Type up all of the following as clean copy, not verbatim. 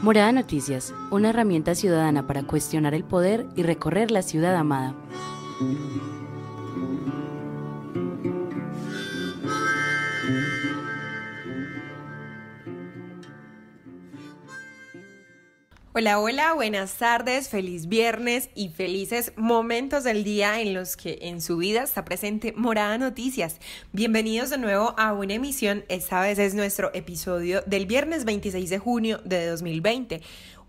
Morada Noticias, una herramienta ciudadana para cuestionar el poder y recorrer la ciudad amada. Hola, hola, buenas tardes, feliz viernes y felices momentos del día en los que en su vida está presente Morada Noticias. Bienvenidos de nuevo a una emisión, esta vez es nuestro episodio del viernes 26 de junio de 2020.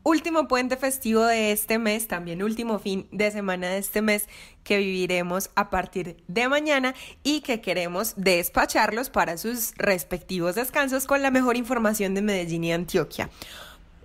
Último puente festivo de este mes, también último fin de semana de este mes que viviremos a partir de mañana y que queremos despacharlos para sus respectivos descansos con la mejor información de Medellín y Antioquia.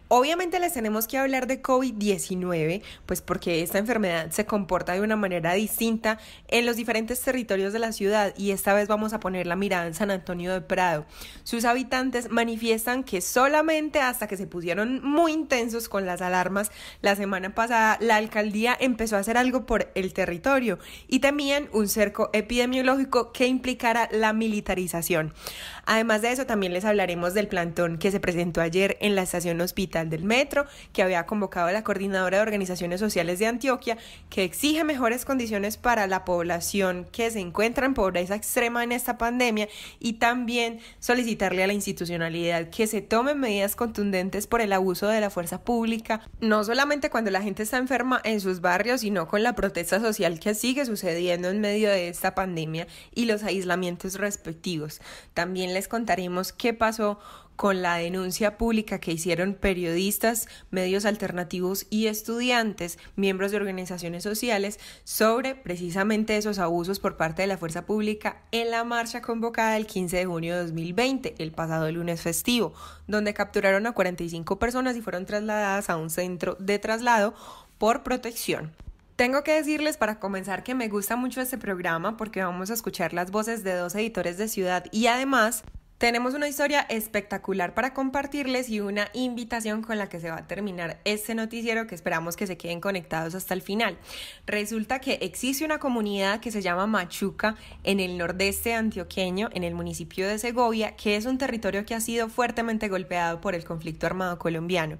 Obviamente les tenemos que hablar de COVID-19, pues porque esta enfermedad se comporta de una manera distinta en los diferentes territorios de la ciudad y esta vez vamos a poner la mirada en San Antonio de Prado. Sus habitantes manifiestan que solamente hasta que se pusieron muy intensos con las alarmas la semana pasada, la alcaldía empezó a hacer algo por el territorio y temían un cerco epidemiológico que implicara la militarización. Además de eso, también les hablaremos del plantón que se presentó ayer en la estación Hospital del Metro, que había convocado a la Coordinadora de Organizaciones Sociales de Antioquia, que exige mejores condiciones para la población que se encuentra en pobreza extrema en esta pandemia y también solicitarle a la institucionalidad que se tomen medidas contundentes por el abuso de la fuerza pública, no solamente cuando la gente está enferma en sus barrios, sino con la protesta social que sigue sucediendo en medio de esta pandemia y los aislamientos respectivos. También les contaremos qué pasó con la denuncia pública que hicieron periodistas, medios alternativos y estudiantes, miembros de organizaciones sociales, sobre precisamente esos abusos por parte de la fuerza pública en la marcha convocada el 15 de junio de 2020, el pasado lunes festivo, donde capturaron a 45 personas y fueron trasladadas a un centro de traslado por protección. Tengo que decirles para comenzar que me gusta mucho este programa porque vamos a escuchar las voces de 2 editores de Ciudad y además tenemos una historia espectacular para compartirles y una invitación con la que se va a terminar este noticiero que esperamos que se queden conectados hasta el final. Resulta que existe una comunidad que se llama Machuca en el nordeste antioqueño, en el municipio de Segovia, que es un territorio que ha sido fuertemente golpeado por el conflicto armado colombiano.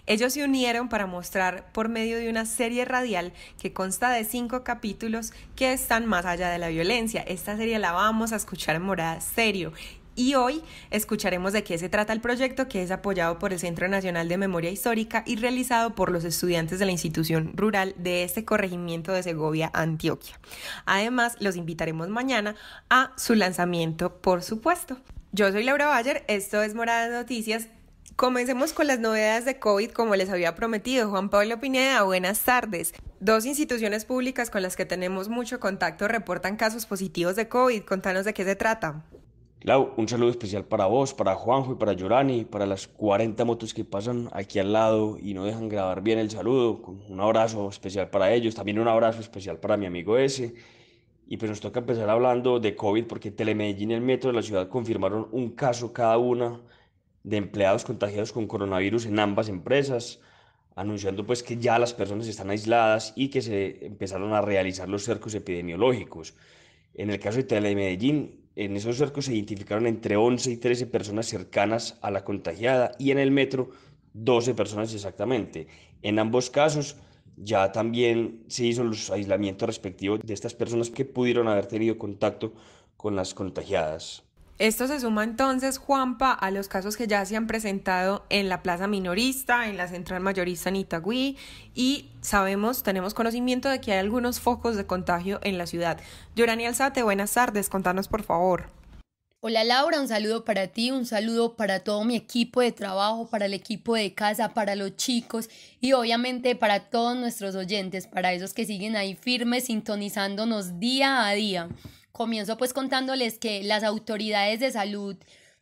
Ellos se unieron para mostrar por medio de una serie radial que consta de 5 capítulos que están más allá de la violencia. Esta serie la vamos a escuchar en Morada Stereo. Y hoy escucharemos de qué se trata el proyecto, que es apoyado por el Centro Nacional de Memoria Histórica y realizado por los estudiantes de la institución rural de este corregimiento de Segovia, Antioquia. Además, los invitaremos mañana a su lanzamiento, por supuesto. Yo soy Laura Bayer, esto es Morada Noticias. Comencemos con las novedades de COVID, como les había prometido. Juan Pablo Pineda, buenas tardes. 2 instituciones públicas con las que tenemos mucho contacto reportan casos positivos de COVID. Contanos de qué se trata. Lau, un saludo especial para vos, para Juanjo y para Yorani, para las 40 motos que pasan aquí al lado y no dejan grabar bien el saludo. Un abrazo especial para ellos, también un abrazo especial para mi amigo ese. Y pues nos toca empezar hablando de COVID porque Telemedellín y el Metro de la ciudad confirmaron un caso cada una de empleados contagiados con coronavirus en ambas empresas, anunciando pues que ya las personas están aisladas y que se empezaron a realizar los cercos epidemiológicos. En el caso de Telemedellín, en esos cercos se identificaron entre 11 y 13 personas cercanas a la contagiada y en el metro 12 personas exactamente. En ambos casos ya también se hizo los aislamientos respectivos de estas personas que pudieron haber tenido contacto con las contagiadas. Esto se suma entonces, Juanpa, a los casos que ya se han presentado en la plaza minorista, en la central mayorista en Itagüí y tenemos conocimiento de que hay algunos focos de contagio en la ciudad. Yorani Alzate, buenas tardes, contanos por favor. Hola Laura, un saludo para ti, un saludo para todo mi equipo de trabajo, para el equipo de casa, para los chicos y obviamente para todos nuestros oyentes, para esos que siguen ahí firmes, sintonizándonos día a día. Comienzo pues contándoles que las autoridades de salud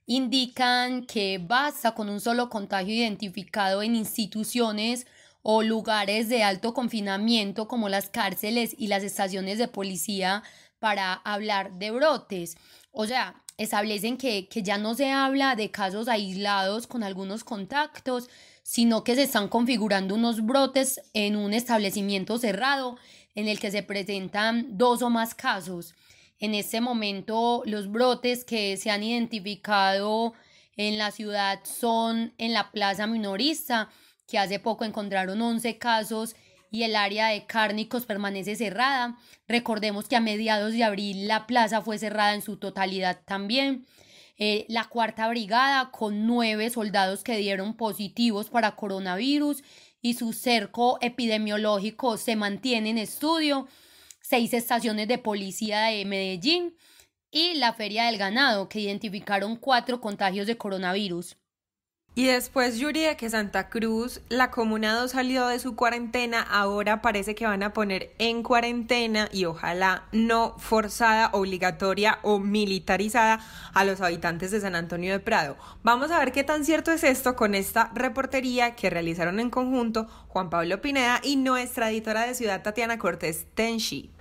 indican que basta con un solo contagio identificado en instituciones o lugares de alto confinamiento como las cárceles y las estaciones de policía para hablar de brotes. O sea, establecen que ya no se habla de casos aislados con algunos contactos, sino que se están configurando unos brotes en un establecimiento cerrado en el que se presentan 2 o más casos. En este momento, los brotes que se han identificado en la ciudad son en la plaza minorista, que hace poco encontraron 11 casos y el área de Cárnicos permanece cerrada. Recordemos que a mediados de abril la plaza fue cerrada en su totalidad también. La cuarta brigada con 9 soldados que dieron positivos para coronavirus y su cerco epidemiológico se mantiene en estudio. 6 estaciones de policía de Medellín y la Feria del Ganado, que identificaron 4 contagios de coronavirus. Y después, Yuri, de que Santa Cruz, la Comuna 2 salió de su cuarentena, ahora parece que van a poner en cuarentena y ojalá no forzada, obligatoria o militarizada a los habitantes de San Antonio de Prado. Vamos a ver qué tan cierto es esto con esta reportería que realizaron en conjunto Juan Pablo Pineda y nuestra editora de Ciudad, Tatiana Cortés Tenshi.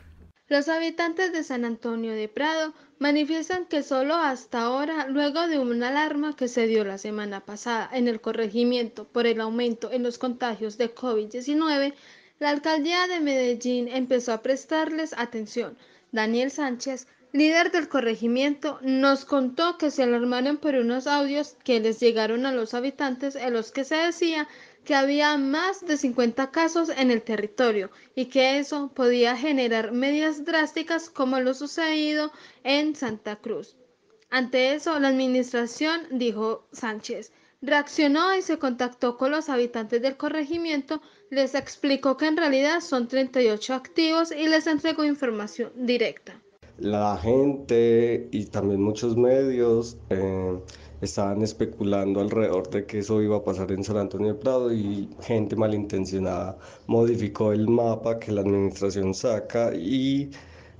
Los habitantes de San Antonio de Prado manifiestan que solo hasta ahora, luego de una alarma que se dio la semana pasada en el corregimiento por el aumento en los contagios de COVID-19, la alcaldía de Medellín empezó a prestarles atención. Daniel Sánchez, líder del corregimiento, nos contó que se alarmaron por unos audios que les llegaron a los habitantes en los que se decía que había más de 50 casos en el territorio y que eso podía generar medidas drásticas como lo sucedido en Santa Cruz. Ante eso, la administración, dijo Sánchez, reaccionó y se contactó con los habitantes del corregimiento, les explicó que en realidad son 38 activos y les entregó información directa. La gente y también muchos medios estaban especulando alrededor de que eso iba a pasar en San Antonio de Prado y gente malintencionada modificó el mapa que la administración saca y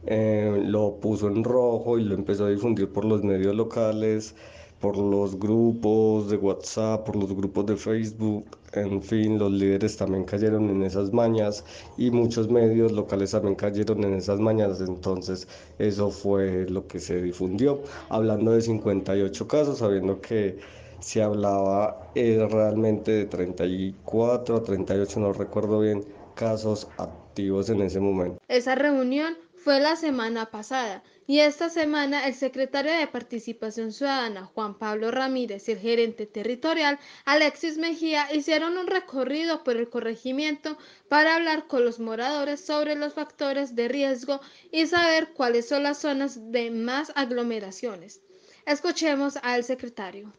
lo puso en rojo y lo empezó a difundir por los medios locales, por los grupos de WhatsApp, por los grupos de Facebook. En fin, los líderes también cayeron en esas mañas y muchos medios locales también cayeron en esas mañas, entonces eso fue lo que se difundió, hablando de 58 casos, sabiendo que se hablaba realmente de 34 a 38, no recuerdo bien, casos activos en ese momento. Esa reunión fue la semana pasada y esta semana el secretario de Participación Ciudadana Juan Pablo Ramírez y el gerente territorial Alexis Mejía hicieron un recorrido por el corregimiento para hablar con los moradores sobre los factores de riesgo y saber cuáles son las zonas de más aglomeraciones. Escuchemos al secretario.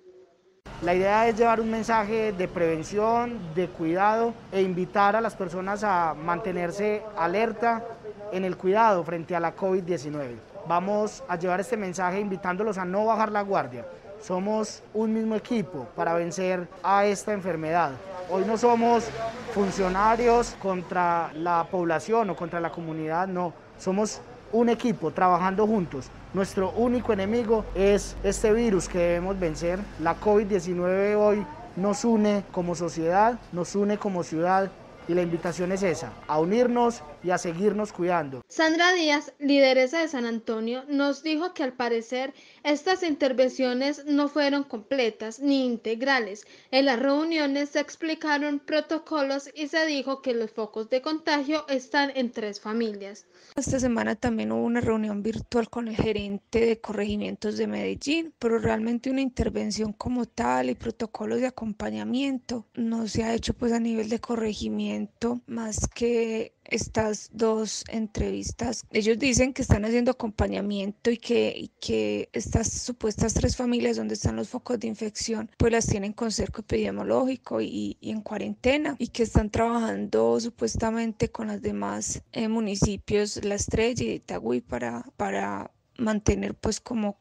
La idea es llevar un mensaje de prevención, de cuidado e invitar a las personas a mantenerse alerta en el cuidado frente a la COVID-19. Vamos a llevar este mensaje invitándolos a no bajar la guardia. Somos un mismo equipo para vencer a esta enfermedad. Hoy no somos funcionarios contra la población o contra la comunidad, no. Somos un equipo trabajando juntos. Nuestro único enemigo es este virus que debemos vencer. La COVID-19 hoy nos une como sociedad, nos une como ciudad y la invitación es esa, a unirnos y a seguirnos cuidando. Sandra Díaz, lideresa de San Antonio, nos dijo que al parecer estas intervenciones no fueron completas ni integrales. En las reuniones se explicaron protocolos y se dijo que los focos de contagio están en 3 familias. Esta semana también hubo una reunión virtual con el gerente de corregimientos de Medellín, pero realmente una intervención como tal y protocolos de acompañamiento no se ha hecho pues a nivel de corregimiento más que estas 2 entrevistas. Ellos dicen que están haciendo acompañamiento y que estas supuestas 3 familias donde están los focos de infección pues las tienen con cerco epidemiológico y en cuarentena y que están trabajando supuestamente con las demás municipios, La Estrella y Itagüí para mantener pues como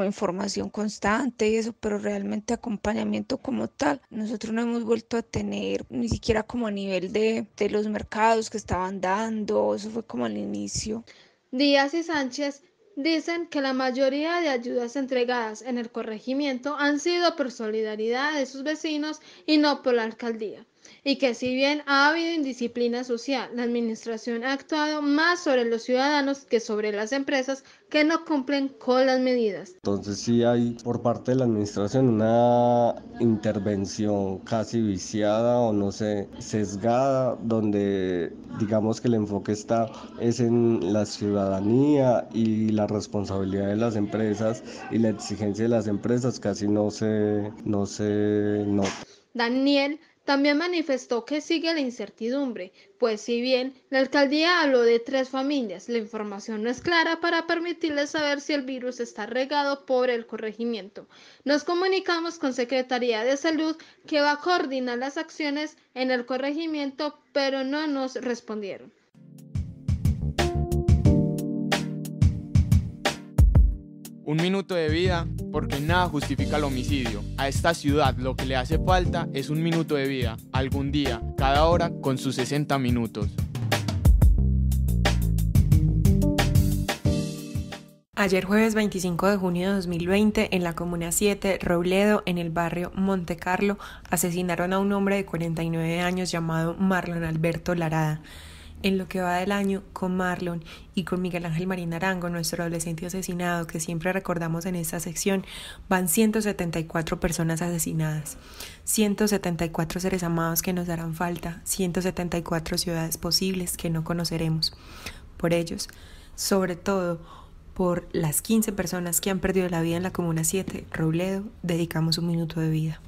información constante y eso, pero realmente acompañamiento como tal nosotros no hemos vuelto a tener, ni siquiera como a nivel de los mercados que estaban dando, eso fue como al inicio. Díaz y Sánchez dicen que la mayoría de ayudas entregadas en el corregimiento han sido por solidaridad de sus vecinos y no por la alcaldía. Y que si bien ha habido indisciplina social, la administración ha actuado más sobre los ciudadanos que sobre las empresas que no cumplen con las medidas. Entonces sí hay por parte de la administración una intervención casi viciada o no sé, sesgada, donde digamos que el enfoque es en la ciudadanía y la responsabilidad de las empresas y la exigencia de las empresas casi no se nota. Daniel También manifestó que sigue la incertidumbre, pues si bien la alcaldía habló de 3 familias, la información no es clara para permitirles saber si el virus está regado por el corregimiento. Nos comunicamos con Secretaría de Salud, que va a coordinar las acciones en el corregimiento, pero no nos respondieron. Un minuto de vida, porque nada justifica el homicidio. A esta ciudad lo que le hace falta es un minuto de vida, algún día, cada hora, con sus 60 minutos. Ayer jueves 25 de junio de 2020, en la Comuna 7, Robledo, en el barrio Monte Carlo, asesinaron a un hombre de 49 años llamado Marlon Alberto Larada. En lo que va del año, con Marlon y con Miguel Ángel Marín Arango, nuestro adolescente asesinado, que siempre recordamos en esta sección, van 174 personas asesinadas, 174 seres amados que nos darán falta, 174 ciudades posibles que no conoceremos. Por ellos, sobre todo por las 15 personas que han perdido la vida en la Comuna 7, Robledo, dedicamos un minuto de vida.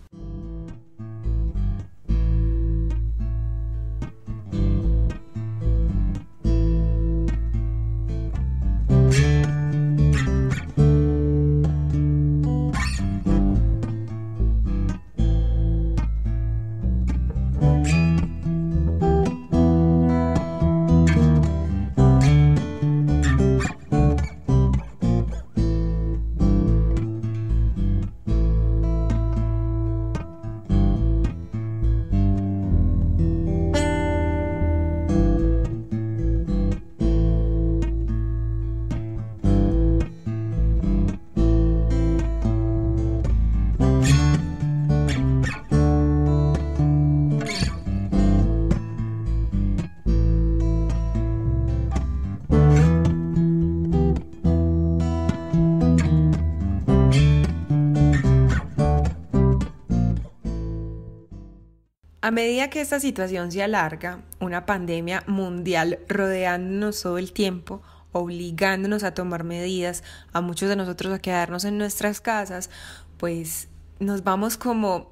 A medida que esta situación se alarga, una pandemia mundial rodeándonos todo el tiempo, obligándonos a tomar medidas, a muchos de nosotros a quedarnos en nuestras casas, pues nos vamos como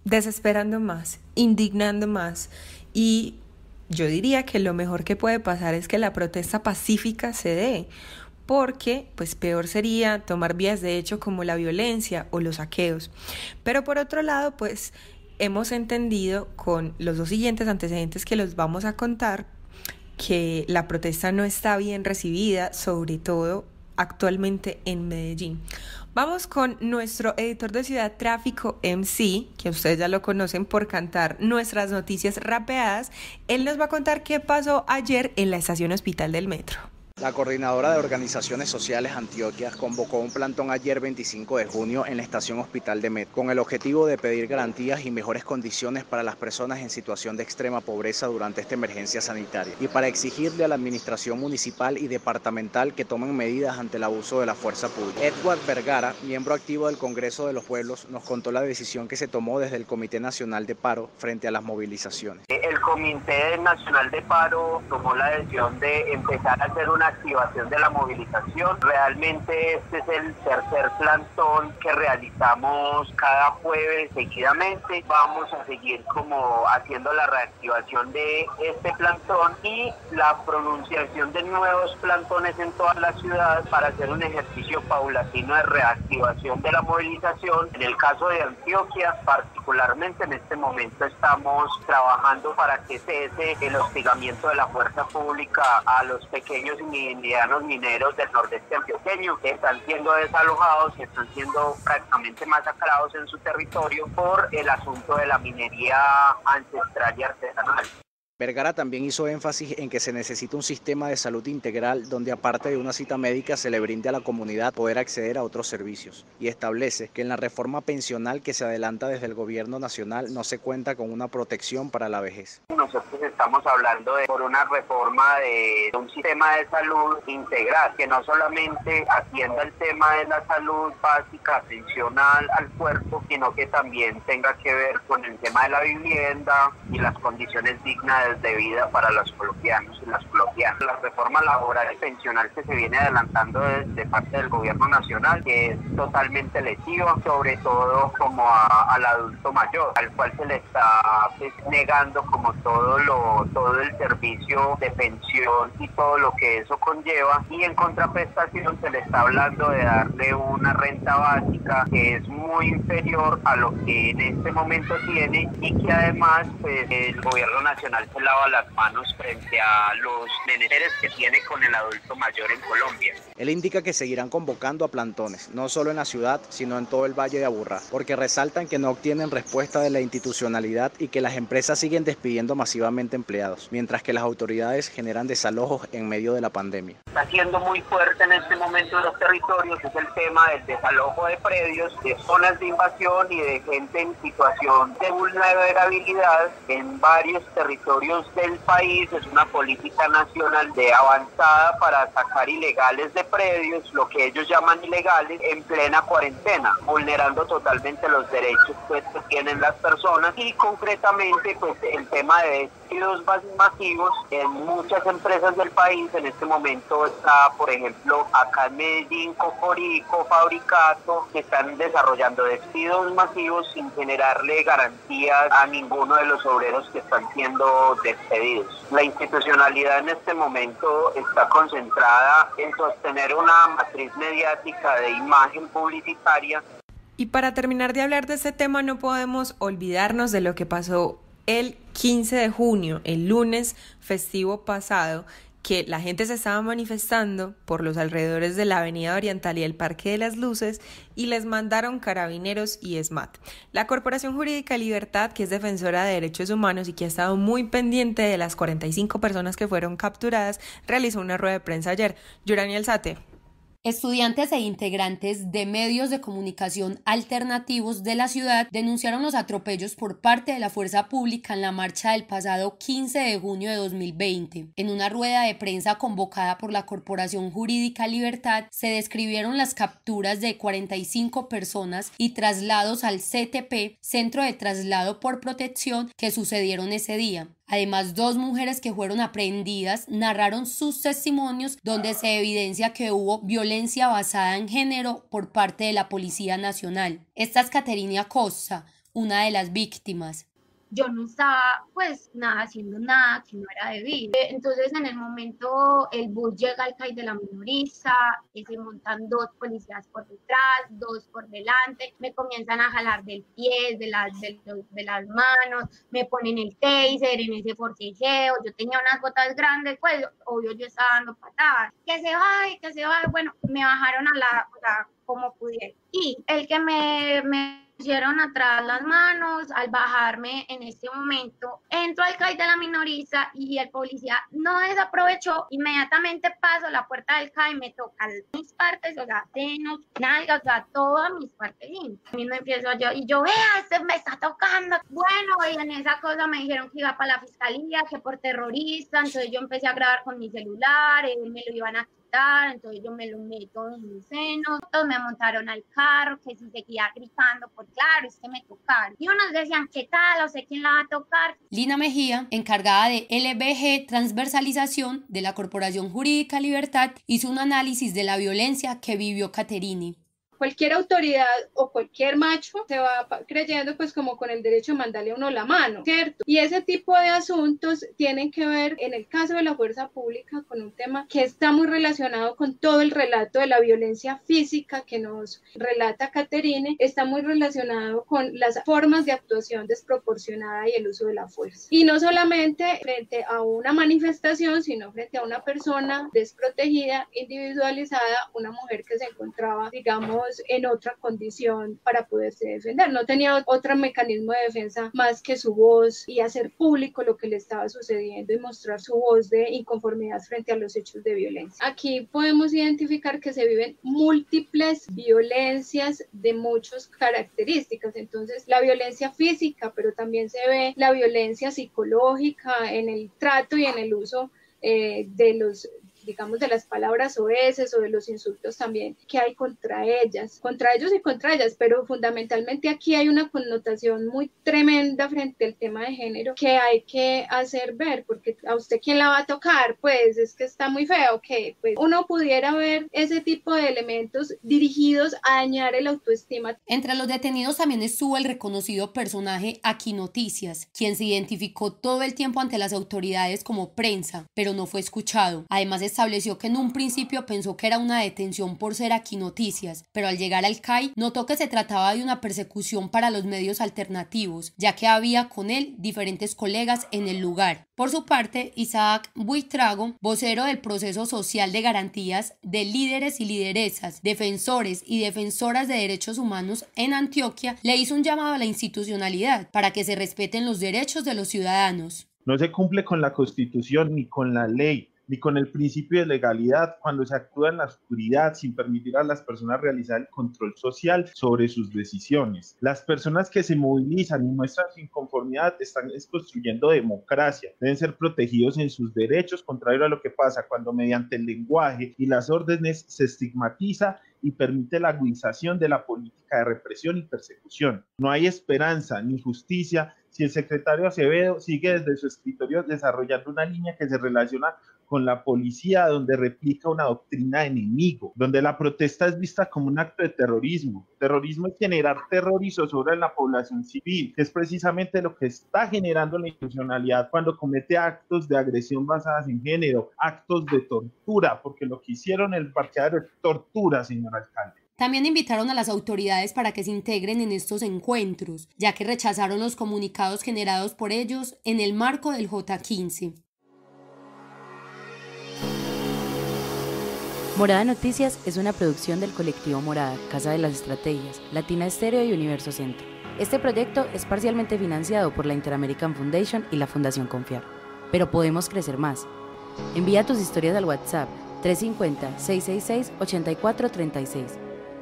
desesperando más, indignando más, y yo diría que lo mejor que puede pasar es que la protesta pacífica se dé, porque pues peor sería tomar vías de hecho como la violencia o los saqueos. Pero por otro lado, pues hemos entendido con los dos siguientes antecedentes que los vamos a contar que la protesta no está bien recibida, sobre todo actualmente en Medellín. Vamos con nuestro editor de Ciudad Tráfico, MC, que ustedes ya lo conocen por cantar nuestras noticias rapeadas. Él nos va a contar qué pasó ayer en la estación Hospital del Metro. La Coordinadora de Organizaciones Sociales Antioquia convocó un plantón ayer 25 de junio en la estación Hospital de Metro con el objetivo de pedir garantías y mejores condiciones para las personas en situación de extrema pobreza durante esta emergencia sanitaria y para exigirle a la administración municipal y departamental que tomen medidas ante el abuso de la fuerza pública. Edward Vergara, miembro activo del Congreso de los Pueblos, nos contó la decisión que se tomó desde el Comité Nacional de Paro frente a las movilizaciones. El Comité Nacional de Paro tomó la decisión de empezar a hacer una activación de la movilización. Realmente este es el tercer plantón que realizamos cada jueves seguidamente. Vamos a seguir como haciendo la reactivación de este plantón y la pronunciación de nuevos plantones en toda la ciudad para hacer un ejercicio paulatino de reactivación de la movilización. En el caso de Antioquia, particularmente en este momento estamos trabajando para que cese el hostigamiento de la fuerza pública a los pequeños y medianos mineros del nordeste antioqueño que están siendo desalojados, que están siendo prácticamente masacrados en su territorio por el asunto de la minería ancestral y artesanal. Vergara también hizo énfasis en que se necesita un sistema de salud integral donde aparte de una cita médica se le brinde a la comunidad poder acceder a otros servicios y establece que en la reforma pensional que se adelanta desde el gobierno nacional no se cuenta con una protección para la vejez. Nosotros estamos hablando por una reforma de un sistema de salud integral que no solamente atienda el tema de la salud básica, pensional al cuerpo, sino que también tenga que ver con el tema de la vivienda y las condiciones dignas calidades de vida para los colombianos y las colombianas. La reforma laboral y pensional que se viene adelantando de parte del gobierno nacional, que es totalmente lesiva, sobre todo como al adulto mayor, al cual se le está negando como todo el servicio de pensión y todo lo que eso conlleva, y en contraprestación se le está hablando de darle una renta básica que es muy inferior a lo que en este momento tiene, y que además pues, el gobierno nacional se lava las manos frente a los menesteres que tiene con el adulto mayor en Colombia. Él indica que seguirán convocando a plantones, no solo en la ciudad, sino en todo el Valle de Aburrá, porque resaltan que no obtienen respuesta de la institucionalidad y que las empresas siguen despidiendo masivamente empleados, mientras que las autoridades generan desalojos en medio de la pandemia. Está siendo muy fuerte en este momento en los territorios, es el tema del desalojo de predios, de zonas de invasión y de gente en situación de vulnerabilidad en varios territorios del país. Es una política nacional de avanzada para sacar ilegales de predios, lo que ellos llaman ilegales, en plena cuarentena, vulnerando totalmente los derechos pues, que tienen las personas, y concretamente pues el tema de despidos masivos en muchas empresas del país. En este momento está, por ejemplo, acá en Medellín, Cocorico, Fabricato, que están desarrollando despidos masivos sin generarle garantías a ninguno de los obreros que están siendo despedidos. La institucionalidad en este momento está concentrada en sostener una matriz mediática de imagen publicitaria. Y para terminar de hablar de este tema, no podemos olvidarnos de lo que pasó el 15 de junio, el lunes festivo pasado, que la gente se estaba manifestando por los alrededores de la Avenida Oriental y el Parque de las Luces, y les mandaron carabineros y SMAT. La Corporación Jurídica Libertad, que es defensora de derechos humanos y que ha estado muy pendiente de las 45 personas que fueron capturadas, realizó una rueda de prensa ayer. Yurani Alzate. Estudiantes e integrantes de medios de comunicación alternativos de la ciudad denunciaron los atropellos por parte de la fuerza pública en la marcha del pasado 15 de junio de 2020. En una rueda de prensa convocada por la Corporación Jurídica Libertad, se describieron las capturas de 45 personas y traslados al CTP, Centro de Traslado por Protección, que sucedieron ese día. Además, 2 mujeres que fueron aprehendidas narraron sus testimonios donde se evidencia que hubo violencia basada en género por parte de la Policía Nacional. Esta es Caterina Costa, una de las víctimas. Yo no estaba pues nada haciendo nada que no era debido. Entonces en el momento el bus llega al CAI de la Minoriza, se montan 2 policías por detrás, 2 por delante, me comienzan a jalar del pie, de las manos, me ponen el taser en ese forcejeo. Yo tenía unas botas grandes, pues obvio yo estaba dando patadas, que se baje, bueno, me bajaron como pudiera. Y el que me pusieron atrás las manos, al bajarme en este momento, entro al CAI de la Minoriza y el policía no desaprovechó, inmediatamente paso la puerta del CAI, me toca mis partes, o sea, senos, nalgas, o sea, todas mis partes íntimas. A mí me empiezo y yo, vea, me está tocando. Bueno, y en esa cosa me dijeron que iba para la fiscalía, que por terrorista, entonces yo empecé a grabar con mi celular, me lo iban a quitar, entonces yo me lo meto en mis senos, todos me montaron al carro, que si seguía gritando, pues claro, es que me tocaron. Y unos decían, ¿qué tal? O sé quién la va a tocar. Lina Mejía, encargada de LBG Transversalización de la Corporación Jurídica Libertad, hizo un análisis de la violencia que vivió Caterini. Cualquier autoridad o cualquier macho se va creyendo pues como con el derecho de mandarle a uno la mano, ¿cierto? Y ese tipo de asuntos tienen que ver, en el caso de la fuerza pública, con un tema que está muy relacionado con todo el relato de la violencia física que nos relata Caterine, está muy relacionado con las formas de actuación desproporcionada y el uso de la fuerza. Y no solamente frente a una manifestación, sino frente a una persona desprotegida, individualizada, una mujer que se encontraba, digamos, en otra condición para poderse defender. No tenía otro mecanismo de defensa más que su voz y hacer público lo que le estaba sucediendo y mostrar su voz de inconformidad frente a los hechos de violencia. Aquí podemos identificar que se viven múltiples violencias de muchas características. Entonces, la violencia física, pero también se ve la violencia psicológica en el trato y en el uso digamos, de las palabras soeces o de los insultos también que hay contra ellas, contra ellos y contra ellas, pero fundamentalmente aquí hay una connotación muy tremenda frente al tema de género que hay que hacer ver, porque a usted quién la va a tocar, pues es que está muy feo, que pues uno pudiera ver ese tipo de elementos dirigidos a dañar el autoestima. Entre los detenidos también estuvo el reconocido personaje Aquí Noticias, quien se identificó todo el tiempo ante las autoridades como prensa, pero no fue escuchado. Además estableció que en un principio pensó que era una detención por ser Aquí Noticias, pero al llegar al CAI notó que se trataba de una persecución para los medios alternativos, ya que había con él diferentes colegas en el lugar. Por su parte, Isaac Buitrago, vocero del proceso social de garantías de líderes y lideresas, defensores y defensoras de derechos humanos en Antioquia, le hizo un llamado a la institucionalidad para que se respeten los derechos de los ciudadanos. No se cumple con la Constitución ni con la ley, ni con el principio de legalidad cuando se actúa en la oscuridad sin permitir a las personas realizar el control social sobre sus decisiones. Las personas que se movilizan y muestran su inconformidad están construyendo democracia, deben ser protegidos en sus derechos, contrario a lo que pasa cuando mediante el lenguaje y las órdenes se estigmatiza y permite la agudización de la política de represión y persecución. No hay esperanza ni justicia si el secretario Acevedo sigue desde su escritorio desarrollando una línea que se relaciona con la policía, donde replica una doctrina enemigo, donde la protesta es vista como un acto de terrorismo. Terrorismo es generar terror y zozobra en la población civil, que es precisamente lo que está generando la institucionalidad cuando comete actos de agresión basadas en género, actos de tortura, porque lo que hicieron en el parqueadero es tortura, señor alcalde. También invitaron a las autoridades para que se integren en estos encuentros, ya que rechazaron los comunicados generados por ellos en el marco del J15. Morada Noticias es una producción del colectivo Morada, Casa de las Estrategias, Latina Estéreo y Universo Centro. Este proyecto es parcialmente financiado por la Inter-American Foundation y la Fundación Confiar. Pero podemos crecer más. Envía tus historias al WhatsApp 350-666-8436.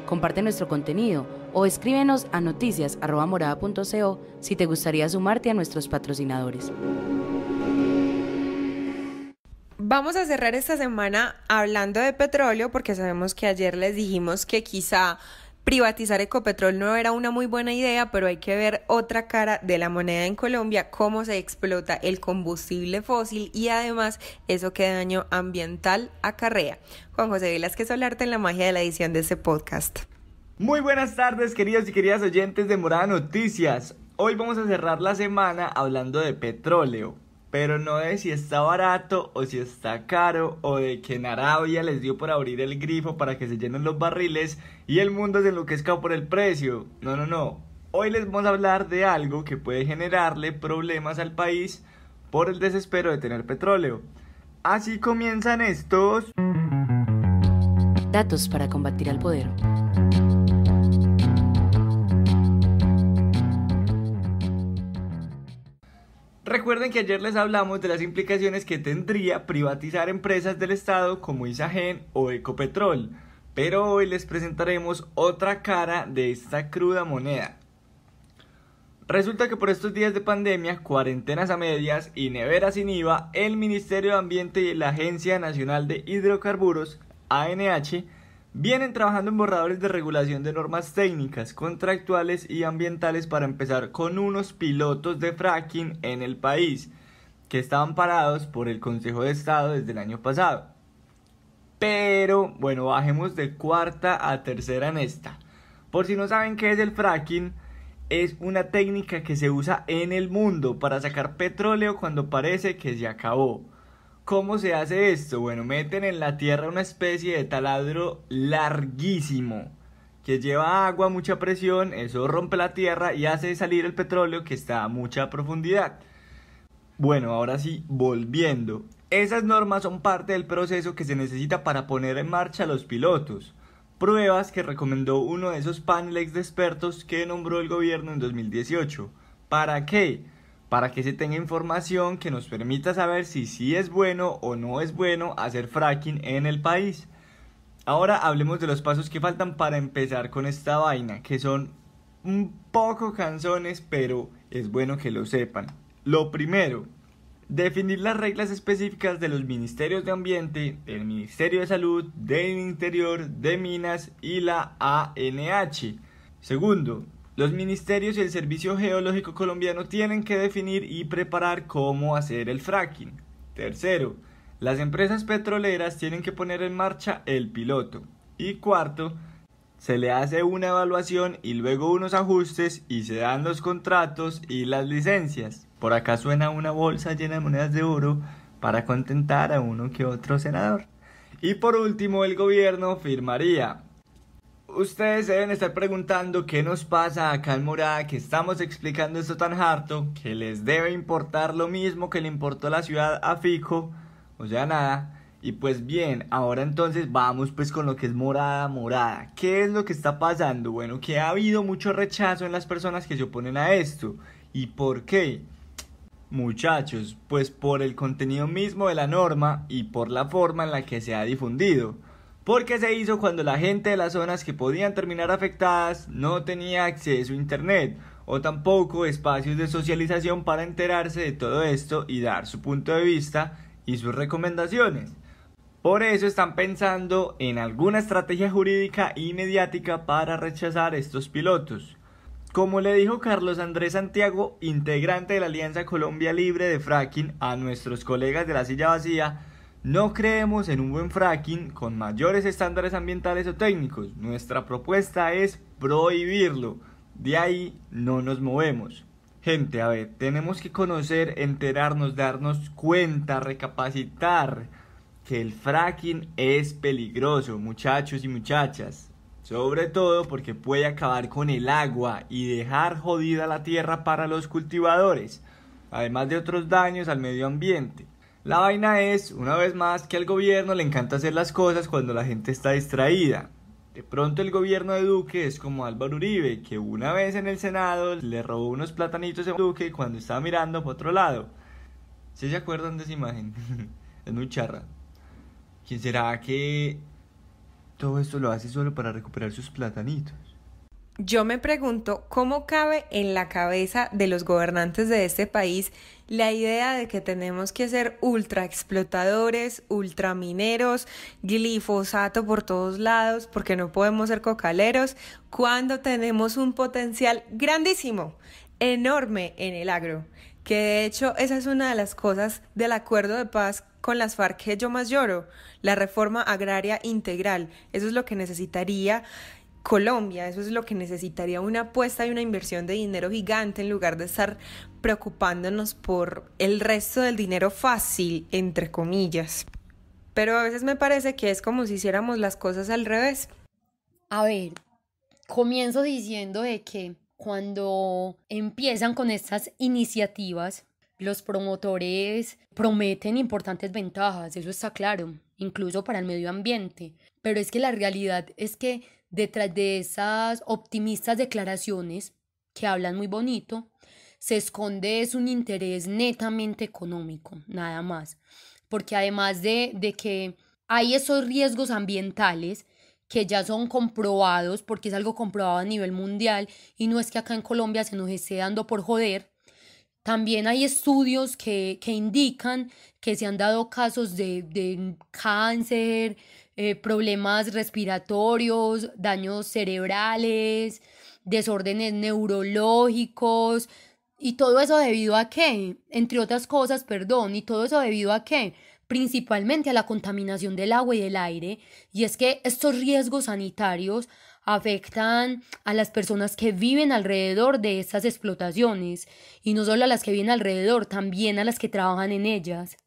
Comparte nuestro contenido o escríbenos a noticias@morada.co si te gustaría sumarte a nuestros patrocinadores. Vamos a cerrar esta semana hablando de petróleo porque sabemos que ayer les dijimos que quizá privatizar Ecopetrol no era una muy buena idea, pero hay que ver otra cara de la moneda en Colombia, cómo se explota el combustible fósil y además eso qué daño ambiental acarrea. Juan José Velázquez Solarte en la magia de la edición de este podcast. Muy buenas tardes, queridos y queridas oyentes de Morada Noticias. Hoy vamos a cerrar la semana hablando de petróleo, pero no de si está barato o si está caro, o de que en Arabia les dio por abrir el grifo para que se llenen los barriles y el mundo se enloquezca por el precio. No. Hoy les vamos a hablar de algo que puede generarle problemas al país por el desespero de tener petróleo. Así comienzan estos datos para combatir al poder. Recuerden que ayer les hablamos de las implicaciones que tendría privatizar empresas del Estado como Isagen o Ecopetrol, pero hoy les presentaremos otra cara de esta cruda moneda. Resulta que por estos días de pandemia, cuarentenas a medias y neveras sin IVA, el Ministerio de Ambiente y la Agencia Nacional de Hidrocarburos, ANH, vienen trabajando en borradores de regulación de normas técnicas, contractuales y ambientales para empezar con unos pilotos de fracking en el país, que estaban parados por el Consejo de Estado desde el año pasado. Pero, bueno, bajemos de cuarta a tercera en esta. Por si no saben qué es el fracking, es una técnica que se usa en el mundo para sacar petróleo cuando parece que se acabó. ¿Cómo se hace esto? Bueno, meten en la tierra una especie de taladro larguísimo que lleva agua a mucha presión, eso rompe la tierra y hace salir el petróleo que está a mucha profundidad. Bueno, ahora sí, volviendo. Esas normas son parte del proceso que se necesita para poner en marcha los pilotos. Pruebas que recomendó uno de esos paneles de expertos que nombró el gobierno en 2018. ¿Para qué? Para que se tenga información que nos permita saber si sí es bueno o no es bueno hacer fracking en el país. Ahora hablemos de los pasos que faltan para empezar con esta vaina, que son un poco cansones, pero es bueno que lo sepan. Lo primero, Definir las reglas específicas de los ministerios de Ambiente, del Ministerio de Salud, del Interior, de Minas y la ANH. Segundo, los ministerios y el Servicio Geológico Colombiano tienen que definir y preparar cómo hacer el fracking. Tercero, las empresas petroleras tienen que poner en marcha el piloto. Y cuarto, se le hace una evaluación y luego unos ajustes y se dan los contratos y las licencias. Por acá suena una bolsa llena de monedas de oro para contentar a uno que otro senador. Y por último, el gobierno firmaría. Ustedes deben estar preguntando qué nos pasa acá en Morada, que estamos explicando esto tan harto, que les debe importar lo mismo que le importó la ciudad a Fico, o sea, nada. Y pues bien, ahora entonces vamos pues con lo que es Morada. ¿Qué es lo que está pasando? Bueno, que ha habido mucho rechazo en las personas que se oponen a esto. ¿Y por qué? Muchachos, pues por el contenido mismo de la norma y por la forma en la que se ha difundido. Porque se hizo cuando la gente de las zonas que podían terminar afectadas no tenía acceso a internet o tampoco espacios de socialización para enterarse de todo esto y dar su punto de vista y sus recomendaciones. Por eso están pensando en alguna estrategia jurídica y mediática para rechazar estos pilotos. Como le dijo Carlos Andrés Santiago, integrante de la Alianza Colombia Libre de Fracking, a nuestros colegas de la silla vacía, no creemos en un buen fracking con mayores estándares ambientales o técnicos. Nuestra propuesta es prohibirlo. De ahí no nos movemos. Gente, a ver, tenemos que conocer, enterarnos, darnos cuenta, recapacitar que el fracking es peligroso, muchachos y muchachas. Sobre todo porque puede acabar con el agua y dejar jodida la tierra para los cultivadores, además de otros daños al medio ambiente. La vaina es, una vez más, que al gobierno le encanta hacer las cosas cuando la gente está distraída. De pronto el gobierno de Duque es como Álvaro Uribe, que una vez en el Senado le robó unos platanitos a Duque cuando estaba mirando por otro lado. ¿Sí se acuerdan de esa imagen? Es muy charra. ¿Quién será que todo esto lo hace solo para recuperar sus platanitos? Yo me pregunto cómo cabe en la cabeza de los gobernantes de este país la idea de que tenemos que ser ultra explotadores, ultra mineros, glifosato por todos lados, porque no podemos ser cocaleros, cuando tenemos un potencial grandísimo, enorme en el agro. Que de hecho esa es una de las cosas del acuerdo de paz con las FARC que yo más lloro, la reforma agraria integral. Eso es lo que necesitaría Colombia, eso es lo que necesitaría, una apuesta y una inversión de dinero gigante en lugar de estar preocupándonos por el resto del dinero fácil, entre comillas. Pero a veces me parece que es como si hiciéramos las cosas al revés. A ver, comienzo diciendo de que cuando empiezan con estas iniciativas, los promotores prometen importantes ventajas, eso está claro, incluso para el medio ambiente. Pero es que la realidad es que detrás de esas optimistas declaraciones que hablan muy bonito, se esconde es un interés netamente económico, nada más. Porque además de que hay esos riesgos ambientales que ya son comprobados, porque es algo comprobado a nivel mundial y no es que acá en Colombia se nos esté dando por joder, también hay estudios que indican que se han dado casos de cáncer, problemas respiratorios, daños cerebrales, desórdenes neurológicos, y todo eso debido a qué, entre otras cosas, y todo eso debido a qué, principalmente a la contaminación del agua y del aire, y es que estos riesgos sanitarios afectan a las personas que viven alrededor de estas explotaciones, y no solo a las que viven alrededor, también a las que trabajan en ellas.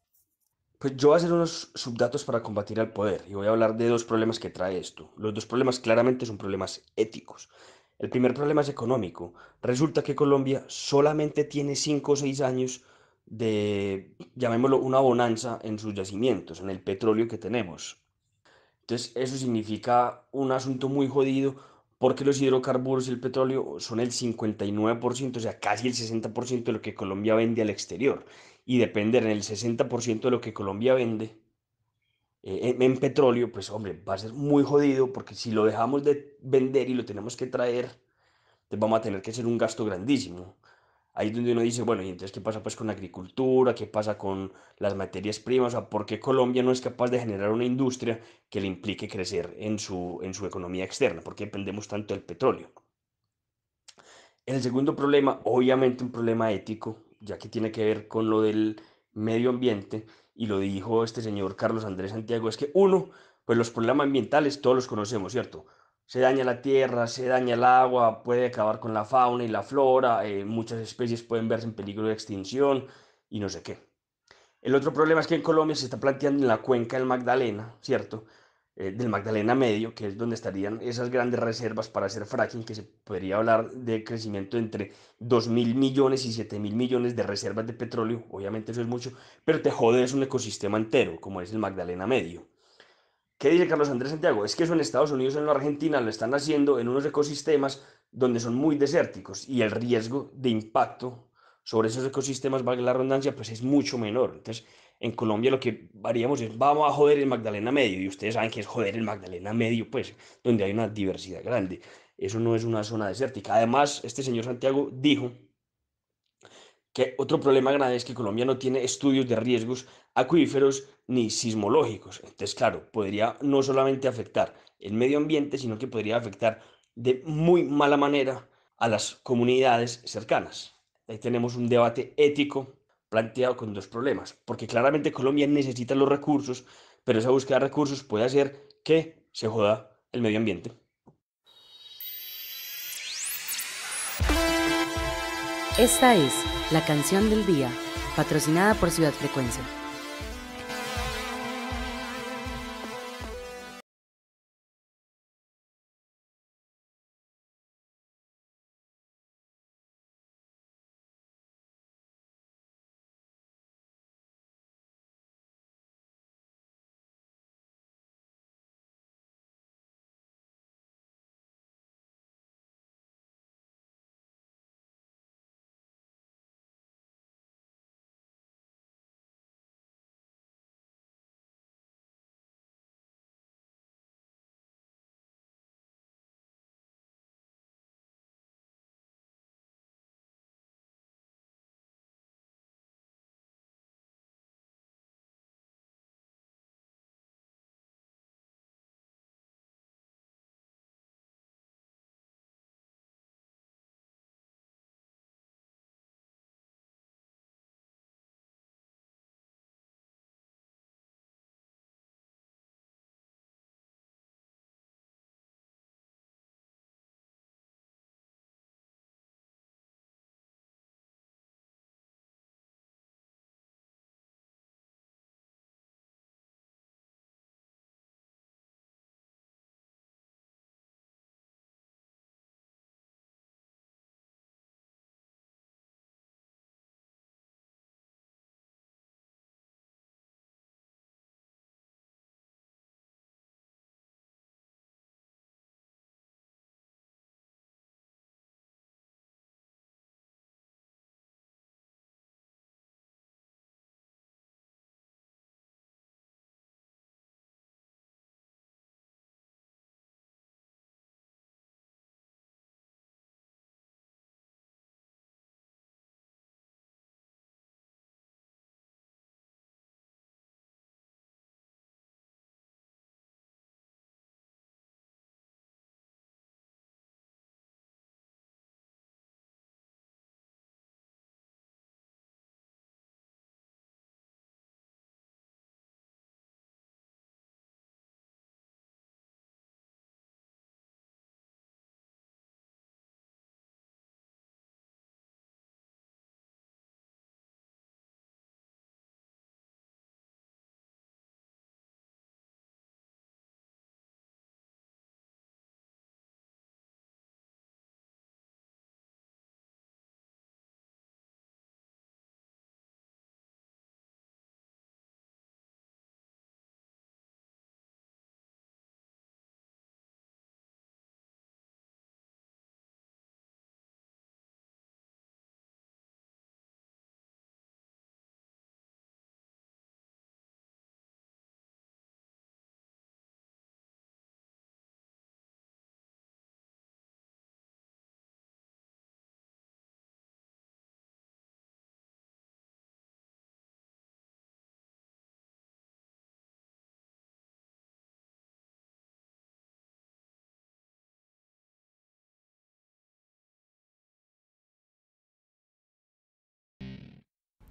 Pues yo voy a hacer unos subdatos para combatir al poder y voy a hablar de dos problemas que trae esto. Los dos problemas claramente son problemas éticos. El primer problema es económico. Resulta que Colombia solamente tiene 5 o 6 años de, llamémoslo, una bonanza en sus yacimientos, en el petróleo que tenemos. Entonces eso significa un asunto muy jodido porque los hidrocarburos y el petróleo son el 59%, o sea, casi el 60% de lo que Colombia vende al exterior. Y depender en el 60% de lo que Colombia vende en petróleo, pues hombre, va a ser muy jodido porque si lo dejamos de vender y lo tenemos que traer, pues vamos a tener que hacer un gasto grandísimo. Ahí es donde uno dice, bueno, ¿y entonces qué pasa pues con la agricultura? ¿Qué pasa con las materias primas? O sea, ¿por qué Colombia no es capaz de generar una industria que le implique crecer en su economía externa? ¿Por qué dependemos tanto del petróleo? El segundo problema, obviamente un problema ético, ya que tiene que ver con lo del medio ambiente, y lo dijo este señor Carlos Andrés Santiago, es que uno, pues los problemas ambientales todos los conocemos, ¿cierto? Se daña la tierra, se daña el agua, puede acabar con la fauna y la flora, muchas especies pueden verse en peligro de extinción y no sé qué. El otro problema es que en Colombia se está planteando en la cuenca del Magdalena, ¿cierto? Del Magdalena Medio, que es donde estarían esas grandes reservas para hacer fracking, que se podría hablar de crecimiento entre 2.000 millones y 7.000 millones de reservas de petróleo. Obviamente eso es mucho, pero te jodes un ecosistema entero, como es el Magdalena Medio. ¿Qué dice Carlos Andrés Santiago? Es que eso en Estados Unidos o en la Argentina lo están haciendo en unos ecosistemas donde son muy desérticos y el riesgo de impacto sobre esos ecosistemas, valga la redundancia, pues es mucho menor. Entonces, en Colombia lo que haríamos es, vamos a joder el Magdalena Medio, y ustedes saben que es joder el Magdalena Medio, pues, donde hay una diversidad grande. Eso no es una zona desértica. Además, este señor Santiago dijo que otro problema grave es que Colombia no tiene estudios de riesgos acuíferos ni sismológicos. Entonces, claro, podría no solamente afectar el medio ambiente, sino que podría afectar de muy mala manera a las comunidades cercanas. Ahí tenemos un debate ético planteado con dos problemas, porque claramente Colombia necesita los recursos, pero esa búsqueda de recursos puede hacer que se joda el medio ambiente. Esta es la canción del día, patrocinada por Ciudad Frecuencia.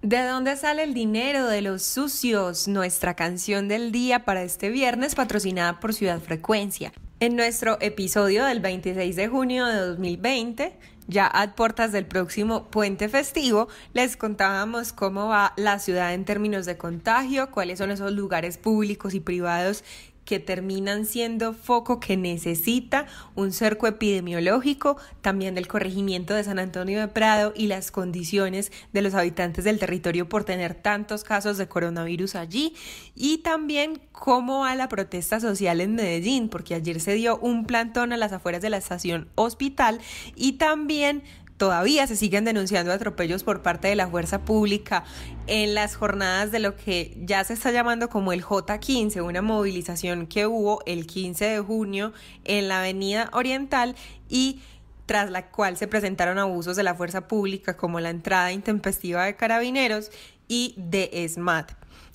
¿De dónde sale el dinero de los sucios? Nuestra canción del día para este viernes, patrocinada por Ciudad Frecuencia. En nuestro episodio del 26 de junio de 2020, ya a puertas del próximo puente festivo, les contábamos cómo va la ciudad en términos de contagio, cuáles son esos lugares públicos y privados que terminan siendo foco que necesita un cerco epidemiológico, también del corregimiento de San Antonio de Prado y las condiciones de los habitantes del territorio por tener tantos casos de coronavirus allí, y también cómo va la protesta social en Medellín, porque ayer se dio un plantón a las afueras de la estación Hospital y también todavía se siguen denunciando atropellos por parte de la fuerza pública en las jornadas de lo que ya se está llamando como el J15, una movilización que hubo el 15 de junio en la Avenida Oriental y tras la cual se presentaron abusos de la fuerza pública como la entrada intempestiva de carabineros y de ESMAD.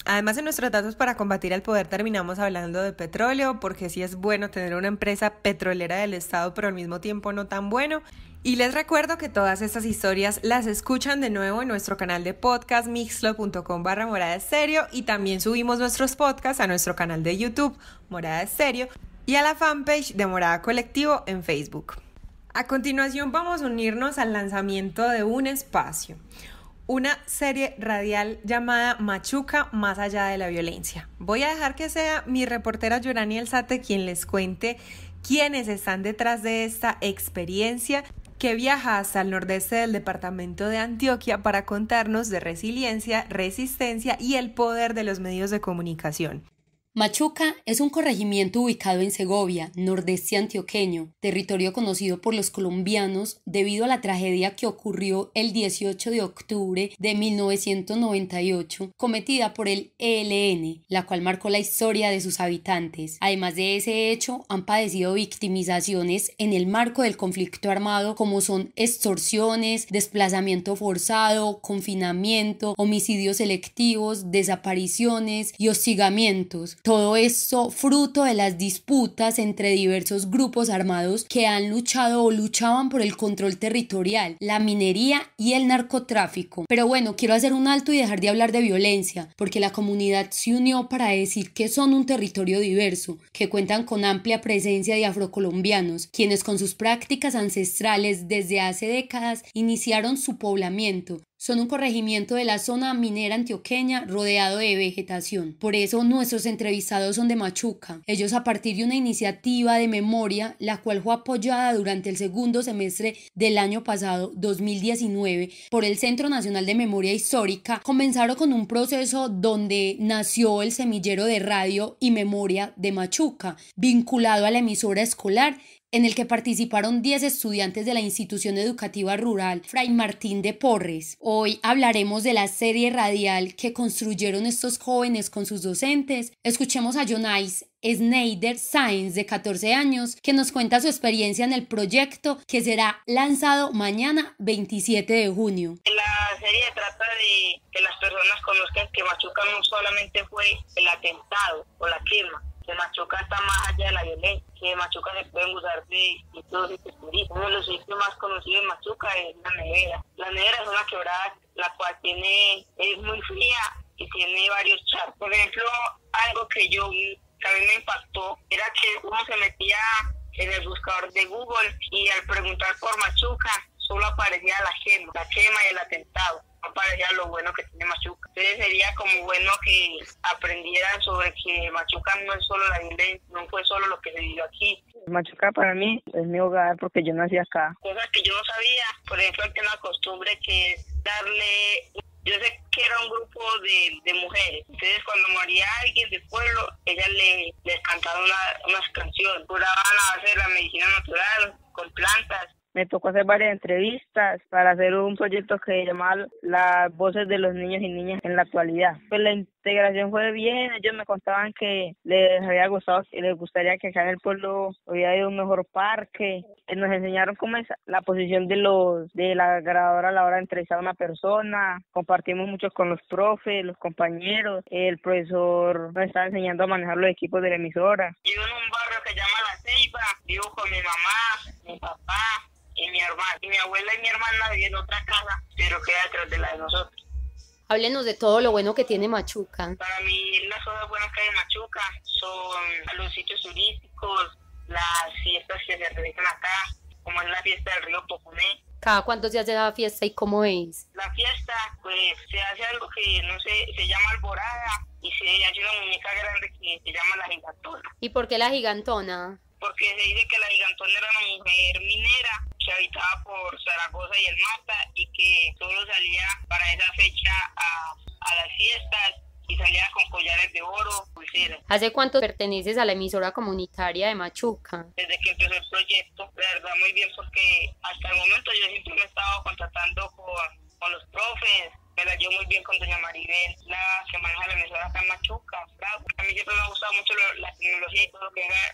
Además, en nuestros datos para combatir al poder terminamos hablando de petróleo, porque sí es bueno tener una empresa petrolera del Estado, pero al mismo tiempo no tan bueno. Y les recuerdo que todas estas historias las escuchan de nuevo en nuestro canal de podcast mixclub.com/Morada Estéreo, y también subimos nuestros podcasts a nuestro canal de YouTube Morada Estéreo y a la fanpage de Morada Colectivo en Facebook. A continuación vamos a unirnos al lanzamiento de un espacio, una serie radial llamada Machuca más allá de la violencia. Voy a dejar que sea mi reportera Yorani Alzate quien les cuente quiénes están detrás de esta experiencia que viaja hasta el nordeste del departamento de Antioquia para contarnos de resiliencia, resistencia y el poder de los medios de comunicación. Machuca es un corregimiento ubicado en Segovia, nordeste antioqueño, territorio conocido por los colombianos debido a la tragedia que ocurrió el 18 de octubre de 1998, cometida por el ELN, la cual marcó la historia de sus habitantes. Además de ese hecho, han padecido victimizaciones en el marco del conflicto armado, como son extorsiones, desplazamiento forzado, confinamiento, homicidios selectivos, desapariciones y hostigamientos. Todo esto fruto de las disputas entre diversos grupos armados que han luchado o luchaban por el control territorial, la minería y el narcotráfico. Pero bueno, quiero hacer un alto y dejar de hablar de violencia, porque la comunidad se unió para decir que son un territorio diverso, que cuentan con amplia presencia de afrocolombianos, quienes con sus prácticas ancestrales desde hace décadas iniciaron su poblamiento. Son un corregimiento de la zona minera antioqueña rodeado de vegetación. Por eso nuestros entrevistados son de Machuca. Ellos, a partir de una iniciativa de memoria, la cual fue apoyada durante el segundo semestre del año pasado, 2019, por el Centro Nacional de Memoria Histórica, comenzaron con un proceso donde nació el semillero de radio y memoria de Machuca, vinculado a la emisora escolar, en el que participaron 10 estudiantes de la institución educativa rural Fray Martín de Porres. Hoy hablaremos de la serie radial que construyeron estos jóvenes con sus docentes. Escuchemos a Jonais Schneider Sáenz, de 14 años, que nos cuenta su experiencia en el proyecto que será lanzado mañana 27 de junio. La serie trata de que las personas conozcan que Machuca no solamente fue el atentado o la quema, que Machuca está más allá de la violencia, que Machuca se pueden usar de todos estos turistas. Uno de los sitios más conocidos de Machuca es la nevera. La nevera es una quebrada la cual es muy fría y tiene varios charcos. Por ejemplo, algo que a mí me impactó era que uno se metía en el buscador de Google y al preguntar por Machuca solo aparecía la quema y el atentado. No aparecía lo bueno que tiene Machuca. Entonces sería como bueno que aprendieran sobre que Machuca no es solo la violencia, no fue solo lo que se vivió aquí. Machuca para mí es mi hogar porque yo nací acá. Cosas que yo no sabía, por ejemplo, que una costumbre que es darle... Yo sé que era un grupo de mujeres, entonces cuando moría alguien del pueblo, ellas les cantaban unas canciones, curaban a base de la medicina natural, con plantas. Me tocó hacer varias entrevistas para hacer un proyecto que se llamaba Las Voces de los Niños y Niñas en la Actualidad. Pues la integración fue bien, ellos me contaban que les había gustado, que les gustaría que acá en el pueblo hubiera un mejor parque. Nos enseñaron cómo es la posición de la grabadora a la hora de entrevistar a una persona. Compartimos mucho con los profes, los compañeros. El profesor nos estaba enseñando a manejar los equipos de la emisora. Vivo en un barrio que se llama La Ceiba, vivo con mi mamá, mi papá y mi hermana. Y mi abuela y mi hermana viven en otra casa, pero queda detrás de la de nosotros. Háblenos de todo lo bueno que tiene Machuca. Para mí las cosas buenas que hay en Machuca son los sitios turísticos, las fiestas que se realizan acá, como es la fiesta del río Poconé. ¿Cada cuánto se hace la fiesta y cómo es? La fiesta, pues, se hace algo que, no sé, se llama alborada y se hace una muñeca grande que se llama la gigantona. ¿Y por qué la gigantona? Porque se dice que la gigantona era una mujer minera que habitaba por Zaragoza y el Mata y que solo salía para esa fecha a las fiestas y salía con collares de oro, pulseras. ¿Hace cuánto perteneces a la emisora comunitaria de Machuca? Desde que empezó el proyecto, de verdad muy bien, porque hasta el momento yo siempre me he estado contactando con los profes. Me la llevo muy bien con doña Maribel, la que maneja la emisora acá en Machuca. Claro, a mí siempre me ha gustado mucho la tecnología y todo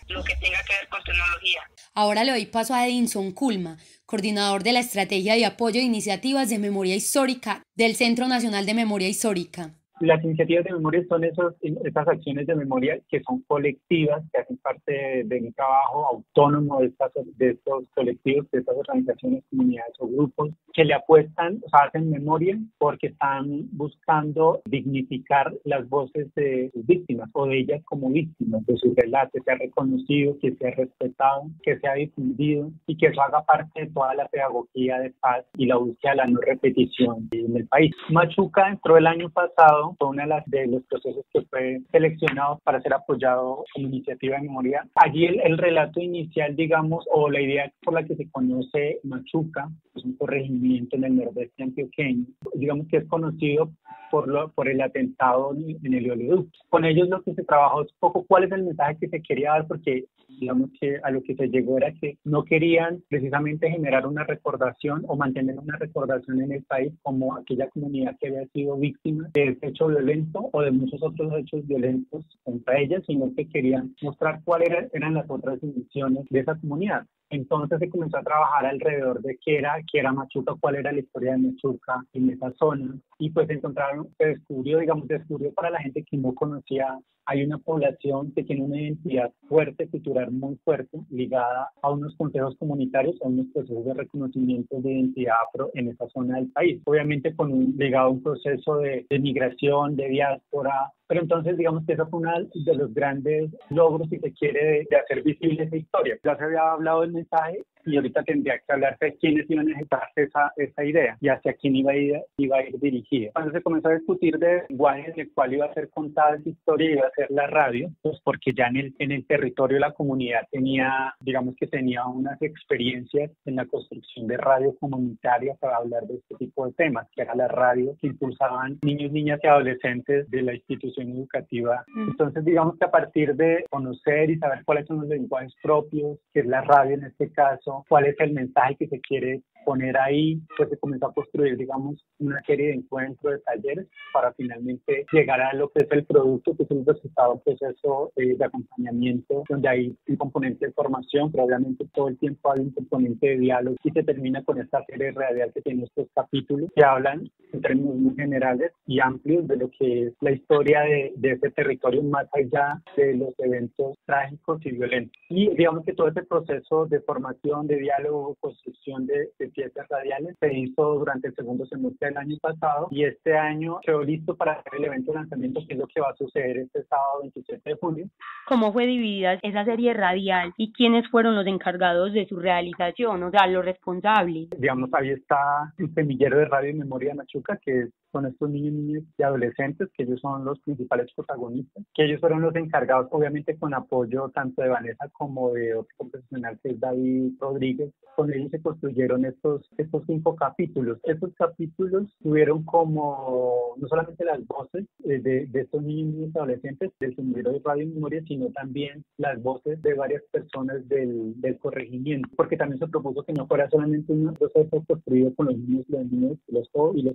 lo que tenga que ver con tecnología. Ahora le doy paso a Edinson Culma, coordinador de la Estrategia de Apoyo a Iniciativas de Memoria Histórica del Centro Nacional de Memoria Histórica. Las iniciativas de memoria son esas acciones de memoria que son colectivas, que hacen parte de un trabajo autónomo de estos colectivos, de estas organizaciones, comunidades o grupos, que le apuestan, o sea, hacen memoria porque están buscando dignificar las voces de sus víctimas o de ellas como víctimas, de su relato, que sea reconocido, que sea respetado, que sea difundido y que eso haga parte de toda la pedagogía de paz y la búsqueda de la no repetición en el país. Machuca entró el año pasado, fue uno de los procesos que fue seleccionado para ser apoyado como iniciativa de memoria. Allí el relato inicial, digamos, o la idea por la que se conoce Machuca, es un corregimiento en el nordeste antioqueño, digamos que es conocido por el atentado en el oleoducto. Con ellos lo que se trabajó es un poco cuál es el mensaje que se quería dar, porque digamos que a lo que se llegó era que no querían precisamente generar una recordación o mantener una recordación en el país como aquella comunidad que había sido víctima de ese hecho violento o de muchos otros hechos violentos contra ella, sino que querían mostrar cuáles eran las otras dimensiones de esa comunidad. Entonces se comenzó a trabajar alrededor de qué era Machuca, cuál era la historia de Machuca en esa zona. Y pues se descubrió para la gente que no conocía, hay una población que tiene una identidad fuerte, cultural muy fuerte, ligada a unos consejos comunitarios, a unos procesos de reconocimiento de identidad afro en esa zona del país. Obviamente ligado a un proceso de migración, de diáspora. Pero entonces digamos que eso fue uno de los grandes logros, si se quiere, de hacer visible esa historia. Ya se había hablado del mensaje y ahorita tendría que hablar de quiénes iban a ejecutar esa idea y hacia quién iba a ir dirigida. Cuando se comenzó a discutir del lenguaje en el cual iba a ser contada esa historia, iba a ser la radio, pues porque ya en el territorio la comunidad tenía unas experiencias en la construcción de radio comunitaria para hablar de este tipo de temas, que era la radio que impulsaban niños, niñas y adolescentes de la institución educativa. Entonces digamos que a partir de conocer y saber cuáles son los lenguajes propios, que es la radio en este caso, cuál es el mensaje que se quiere poner ahí, pues se comenzó a construir, digamos, una serie de encuentros, de talleres, para finalmente llegar a lo que es el producto, que es el resultado del proceso de acompañamiento, donde hay un componente de formación, pero obviamente todo el tiempo hay un componente de diálogo, y se termina con esta serie radial que tiene estos capítulos, que hablan en términos muy generales y amplios de lo que es la historia de ese territorio, más allá de los eventos trágicos y violentos. Y digamos que todo ese proceso de formación, de diálogo, construcción de piezas radiales se hizo durante el segundo semestre del año pasado, y este año quedó listo para hacer el evento de lanzamiento, que es lo que va a suceder este sábado 27 de junio. ¿Cómo fue dividida esa serie radial y quiénes fueron los encargados de su realización, o sea, los responsables? Digamos, ahí está el semillero de Radio y Memoria de Machuca, que son estos niños y adolescentes, que ellos son los principales protagonistas, que ellos fueron los encargados, obviamente con apoyo tanto de Vanessa como de otro profesional que es David Rodríguez. Con ellos se construyeron estos 5 capítulos. Estos capítulos tuvieron como no solamente las voces de estos niños y adolescentes del semillero de Radio y Memoria, sino también las voces de varias personas del corregimiento, porque también se propuso que no fuera solamente un proceso construido con los niños y los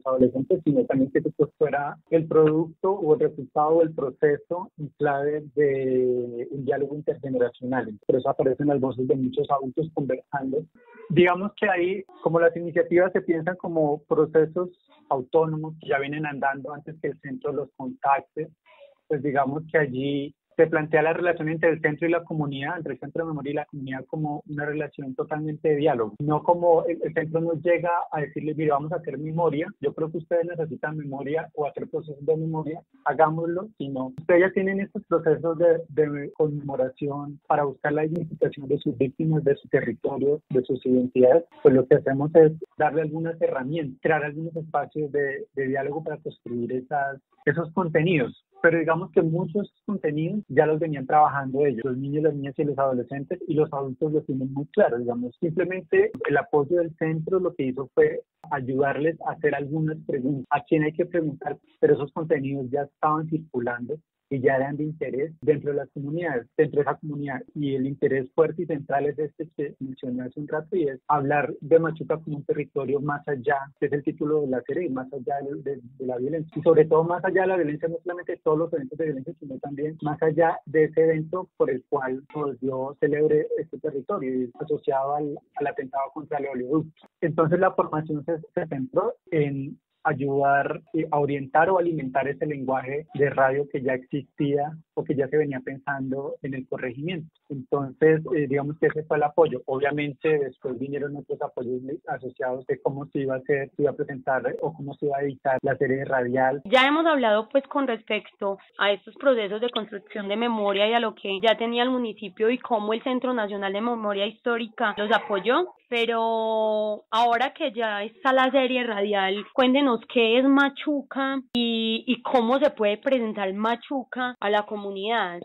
adolescentes, sino también que esto fuera el producto o el resultado del proceso en clave de un diálogo intergeneracional. Por eso aparecen las voces de muchos adultos conversando. Digamos que ahí, como las iniciativas se piensan como procesos autónomos que ya vienen andando antes que el centro los contacte, pues digamos que allí se plantea la relación entre el centro y la comunidad, entre el centro de memoria y la comunidad como una relación totalmente de diálogo, no como el centro nos llega a decirle, mire, vamos a hacer memoria, yo creo que ustedes necesitan memoria o hacer procesos de memoria, hagámoslo, sino ustedes ya tienen estos procesos de conmemoración para buscar la identificación de sus víctimas, de su territorio, de sus identidades, pues lo que hacemos es darle algunas herramientas, crear algunos espacios de diálogo para construir esos contenidos. Pero digamos que muchos contenidos ya los venían trabajando ellos, los niños, las niñas y los adolescentes, y los adultos lo tienen muy claro, digamos. Simplemente el apoyo del centro lo que hizo fue ayudarles a hacer algunas preguntas, a quién hay que preguntar, pero esos contenidos ya estaban circulando y ya eran de interés dentro de las comunidades, dentro de esa comunidad. Y el interés fuerte y central es este que mencioné hace un rato, y es hablar de Machuca como un territorio más allá, que es el título de la serie, más allá de la violencia. Y sobre todo más allá de la violencia, no solamente todos los eventos de violencia, sino también más allá de ese evento por el cual yo celebre este territorio, y asociado al atentado contra el oleoducto. Entonces la formación se centró en ayudar a orientar o alimentar ese lenguaje de radio que ya existía o que ya se venía pensando en el corregimiento. Entonces, digamos que ese fue el apoyo. Obviamente, después vinieron otros apoyos asociados de cómo se iba a hacer, se iba a presentar o cómo se iba a editar la serie radial. Ya hemos hablado pues con respecto a estos procesos de construcción de memoria y a lo que ya tenía el municipio y cómo el Centro Nacional de Memoria Histórica los apoyó, pero ahora que ya está la serie radial, cuéntenos qué es Machuca y cómo se puede presentar Machuca a la comunidad.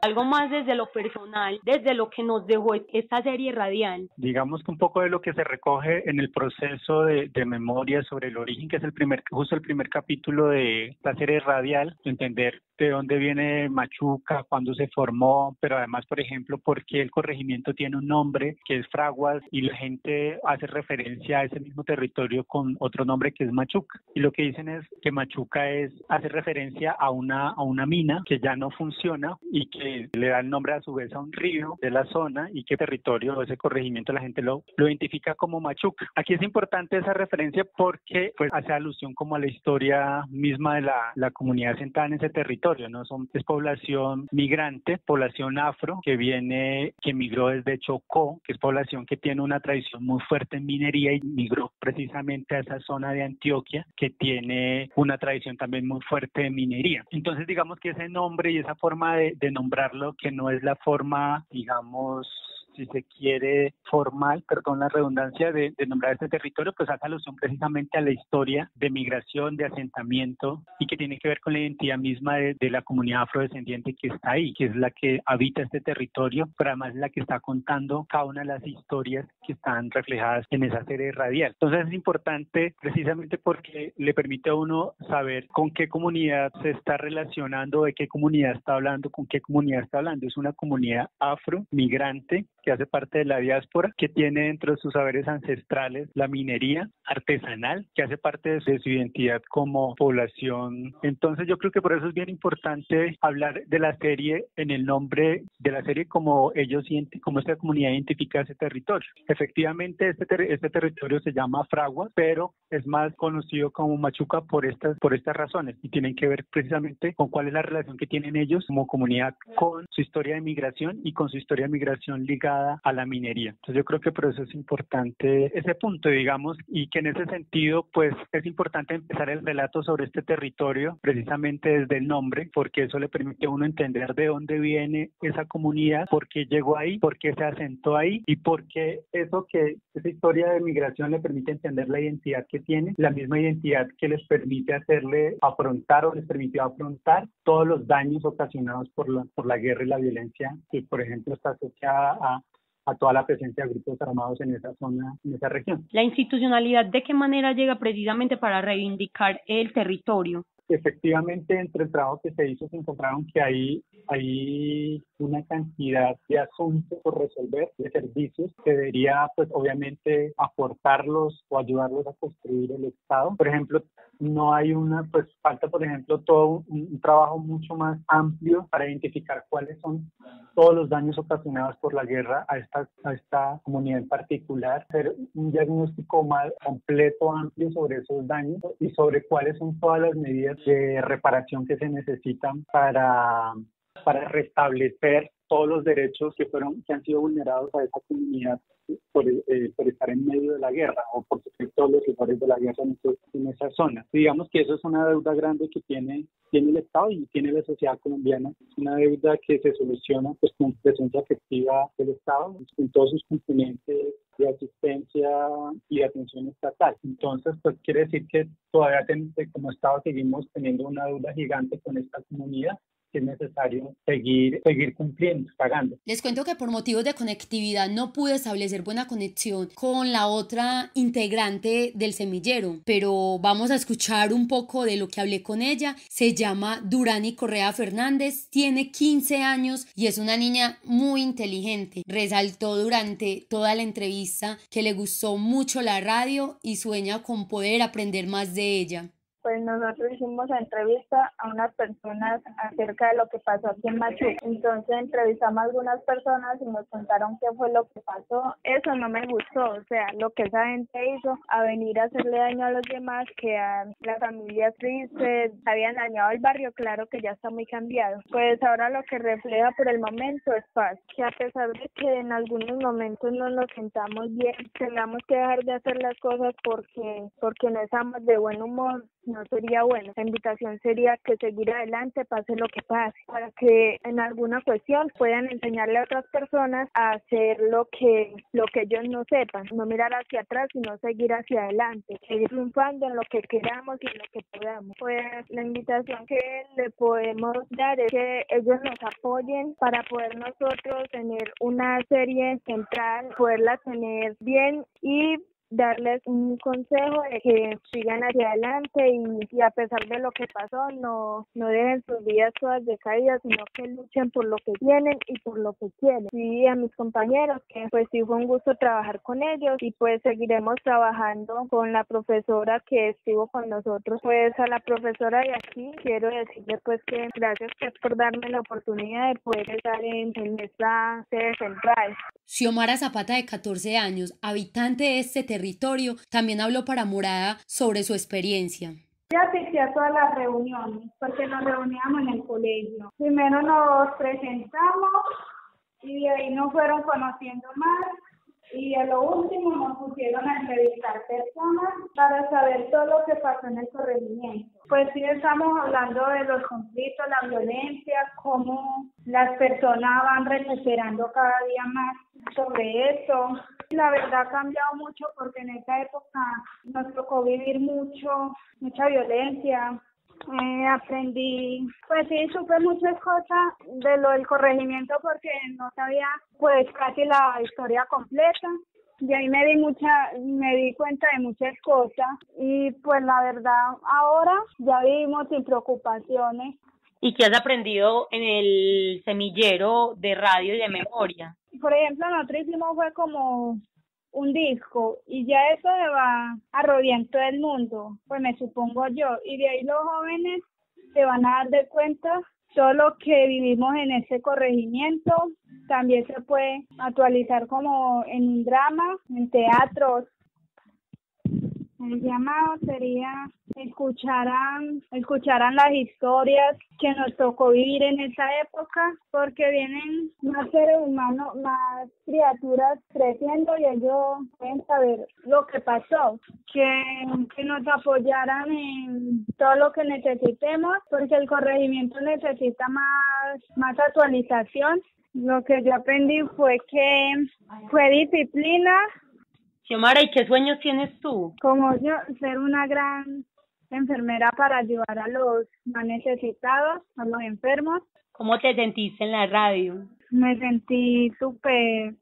Algo más desde lo personal, desde lo que nos dejó esta serie radial. Digamos que un poco de lo que se recoge en el proceso de memoria sobre el origen, que es justo el primer capítulo de la serie radial, entender de dónde viene Machuca, cuándo se formó, pero además, por ejemplo, por qué el corregimiento tiene un nombre que es Fraguas y la gente hace referencia a ese mismo territorio con otro nombre que es Machuca. Y lo que dicen es que Machuca hace referencia a una mina que ya no funciona y que le da el nombre a su vez a un río de la zona, y que territorio o ese corregimiento la gente lo identifica como Machuca. Aquí es importante esa referencia porque pues hace alusión como a la historia misma de la comunidad sentada en ese territorio, ¿no? Es población migrante, población afro que migró desde Chocó, que es población que tiene una tradición muy fuerte en minería y migró precisamente a esa zona de Antioquia que tiene una tradición también muy fuerte de minería. Entonces digamos que ese nombre y esa forma de nombrarlo, que no es la forma, digamos, si se quiere, formal, perdón la redundancia, de nombrar este territorio, pues hace alusión precisamente a la historia de migración, de asentamiento, y que tiene que ver con la identidad misma de la comunidad afrodescendiente que está ahí, que es la que habita este territorio, pero además es la que está contando cada una de las historias que están reflejadas en esa serie radial. Entonces es importante precisamente porque le permite a uno saber con qué comunidad se está relacionando, de qué comunidad está hablando, con qué comunidad está hablando. Es una comunidad afro, migrante, que hace parte de la diáspora, que tiene dentro de sus saberes ancestrales la minería artesanal, que hace parte de su identidad como población. Entonces yo creo que por eso es bien importante hablar de la serie en el nombre de la serie, como esta comunidad identifica ese territorio. Efectivamente, este territorio se llama Fraguas, pero es más conocido como Machuca por estas razones, y tienen que ver precisamente con cuál es la relación que tienen ellos como comunidad con su historia de migración y con su historia de migración ligada a la minería. Entonces yo creo que por eso es importante ese punto, digamos, y que en ese sentido pues es importante empezar el relato sobre este territorio precisamente desde el nombre, porque eso le permite a uno entender de dónde viene esa comunidad, por qué llegó ahí, por qué se asentó ahí, y por qué esa historia de migración le permite entender la identidad que tiene, la misma identidad que les permite hacerle afrontar o les permitió afrontar todos los daños ocasionados por la guerra y la violencia, que por ejemplo está asociada a toda la presencia de grupos armados en esa zona, en esa región. ¿La institucionalidad de qué manera llega precisamente para reivindicar el territorio? Efectivamente, entre el trabajo que se hizo se encontraron que hay una cantidad de asuntos por resolver, de servicios que debería pues obviamente aportarlos o ayudarlos a construir el Estado. Por ejemplo, no hay falta por ejemplo todo un trabajo mucho más amplio para identificar cuáles son todos los daños ocasionados por la guerra a esta comunidad en particular, hacer un diagnóstico más completo, amplio sobre esos daños y sobre cuáles son todas las medidas de reparación que se necesitan para para restablecer todos los derechos que han sido vulnerados a esa comunidad por estar en medio de la guerra o por sufrir todos los errores de la guerra en esa zona. Digamos que eso es una deuda grande que tiene el Estado y tiene la sociedad colombiana. Es una deuda que se soluciona pues, con presencia efectiva del Estado en todos sus componentes de asistencia y de atención estatal. Entonces, pues quiere decir que todavía como Estado seguimos teniendo una deuda gigante con esta comunidad, que es necesario seguir cumpliendo, pagando. Les cuento que por motivos de conectividad no pude establecer buena conexión con la otra integrante del semillero, pero vamos a escuchar un poco de lo que hablé con ella. Se llama Durani Correa Fernández, tiene 15 años y es una niña muy inteligente. Resaltó durante toda la entrevista que le gustó mucho la radio y sueña con poder aprender más de ella. Pues nosotros hicimos la entrevista a unas personas acerca de lo que pasó aquí en Machuca. Entonces entrevistamos a algunas personas y nos contaron qué fue lo que pasó. Eso no me gustó, o sea, lo que esa gente hizo a venir a hacerle daño a los demás, que a las familias tristes, habían dañado el barrio, claro que ya está muy cambiado. Pues ahora lo que refleja por el momento es paz, que a pesar de que en algunos momentos no nos sentamos bien, tengamos que dejar de hacer las cosas porque no estamos de buen humor, no sería bueno. La invitación sería que seguir adelante, pase lo que pase, para que en alguna cuestión puedan enseñarle a otras personas a hacer lo que ellos no sepan, no mirar hacia atrás, sino seguir hacia adelante, seguir triunfando en lo que queramos y en lo que podamos. Pues la invitación que le podemos dar es que ellos nos apoyen para poder nosotros tener una serie central, poderla tener bien y darles un consejo de que sigan hacia adelante y a pesar de lo que pasó, no dejen sus vidas todas decaídas, sino que luchen por lo que tienen y por lo que quieren. Y a mis compañeros, que pues sí fue un gusto trabajar con ellos y pues seguiremos trabajando con la profesora que estuvo con nosotros. Pues a la profesora de aquí quiero decirle pues que gracias pues, por darme la oportunidad de poder estar en esta sede central. Xiomara Zapata, de 14 años, habitante de este territorio, también habló para Morada sobre su experiencia. Yo asistí a todas las reuniones porque nos reuníamos en el colegio. Primero nos presentamos y de ahí nos fueron conociendo más y a lo último nos pusieron a entrevistar personas para saber todo lo que pasó en el corregimiento. Pues sí estamos hablando de los conflictos, la violencia, cómo las personas van recuperando cada día más sobre eso. La verdad ha cambiado mucho porque en esa época nos tocó vivir mucha violencia. Aprendí, pues sí, supe muchas cosas de lo del corregimiento porque no sabía pues casi la historia completa. Y ahí me di cuenta de muchas cosas y pues la verdad ahora ya vivimos sin preocupaciones. ¿Y qué has aprendido en el semillero de radio y de memoria? Por ejemplo, nosotros hicimos fue como un disco y ya eso se va a rodear en todo el mundo, pues me supongo yo, y de ahí los jóvenes se van a dar de cuenta todo lo que vivimos en ese corregimiento. También se puede actualizar como en un drama, en teatros. El llamado sería escucharán las historias que nos tocó vivir en esa época, porque vienen más seres humanos, más criaturas creciendo y ellos pueden saber lo que pasó, que nos apoyaran en todo lo que necesitemos, porque el corregimiento necesita más actualización. Lo que yo aprendí fue disciplina. Xiomara, ¿y qué sueños tienes tú? Como yo, ser una gran enfermera para ayudar a los más necesitados, a los enfermos. ¿Cómo te sentiste en la radio? Me sentí súper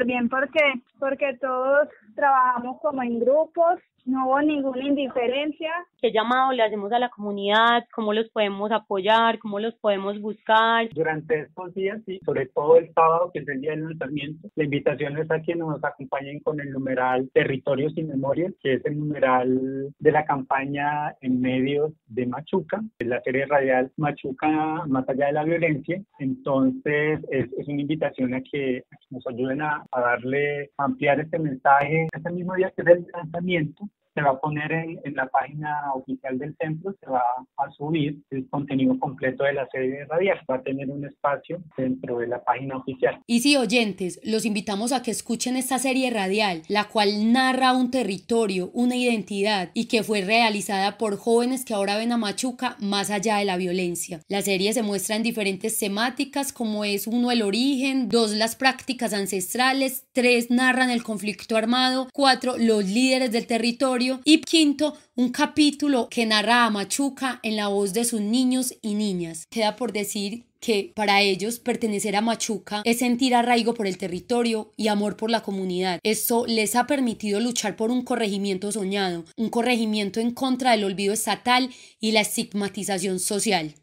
bien porque todos trabajamos como en grupos, no hubo ninguna indiferencia. ¿Qué llamado le hacemos a la comunidad? ¿Cómo los podemos apoyar? ¿Cómo los podemos buscar? Durante estos días, sí, sobre todo el sábado, que es el día del lanzamiento, la invitación es a que nos acompañen con el numeral Territorios y Memorias, que es el numeral de la campaña En Medios de Machuca, es la serie radial Machuca Más Allá de la Violencia. Entonces, es una invitación a que nos ayuden a ampliar este mensaje ese mismo día que es el lanzamiento. se va a poner en la página oficial del centro, se va a subir el contenido completo de la serie radial, va a tener un espacio dentro de la página oficial. Y sí, oyentes, los invitamos a que escuchen esta serie radial, la cual narra un territorio, una identidad y que fue realizada por jóvenes que ahora ven a Machuca más allá de la violencia. La serie se muestra en diferentes temáticas como es 1 el origen, 2 las prácticas ancestrales, 3 narran el conflicto armado, 4 los líderes del territorio y 5 un capítulo que narra a Machuca en la voz de sus niños y niñas. Queda por decir que para ellos pertenecer a Machuca es sentir arraigo por el territorio y amor por la comunidad. Esto les ha permitido luchar por un corregimiento soñado, un corregimiento en contra del olvido estatal y la estigmatización social.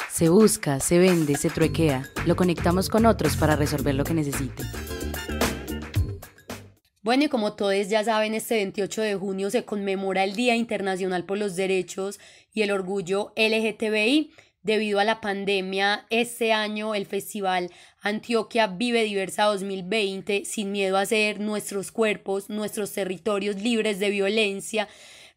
Se busca, se vende, se truequea. Lo conectamos con otros para resolver lo que necesite. Bueno, y como todos ya saben, este 28 de junio se conmemora el Día Internacional por los Derechos y el Orgullo LGTBI. Debido a la pandemia, este año el Festival Antioquia Vive Diversa 2020, sin miedo a ser nuestros cuerpos, nuestros territorios libres de violencia,